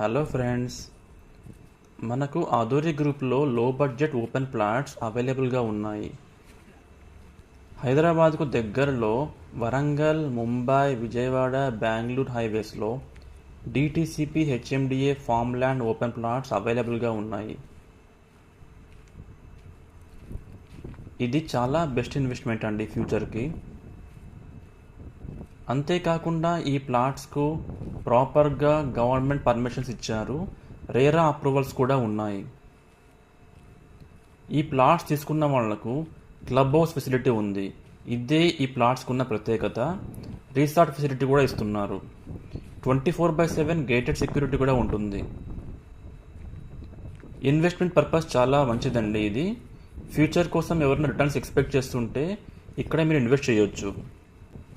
Hello friends, మనకు ఆధురి గ్రూప్లో లో బడ్జెట్ ఓపెన్ ప్లాట్స్ అవైలబుల్గా ఉన్నాయి. హైదరాబాద్కు దగ్గరలో వరంగల్, ముంబై, విజయవాడ, బెంగళూరు హైవేస్లో DTCP HMDA farm land open plots అవైలబుల్గా ఉన్నాయి. ఇది చాలా బెస్ట్ ఇన్వెస్ట్మెంట్ అండి ఫ్యూచర్కి. అంతేకాకుండా ఈ ప్లాట్స్కు ప్రాపర్గా గవర్నమెంట్ పర్మిషన్స్ ఇచ్చారు, రేరా అప్రూవల్స్ కూడా ఉన్నాయి. ఈ ప్లాట్స్ తీసుకున్న వాళ్లకు క్లబ్ హౌస్ ఫెసిలిటీ ఉంది. ఇదే ఈ ప్లాట్స్కున్న ప్రత్యేకత. రిసార్ట్ ఫెసిలిటీ కూడా ఇస్తున్నారు. 24/7 గేటెడ్ సెక్యూరిటీ కూడా ఉంటుంది. ఇన్వెస్ట్మెంట్ పర్పస్ చాలా మంచిదండి ఇది. ఫ్యూచర్ కోసం ఎవరైనా రిటర్న్స్ ఎక్స్పెక్ట్ చేస్తుంటే ఇక్కడ మీరు ఇన్వెస్ట్ చేయొచ్చు.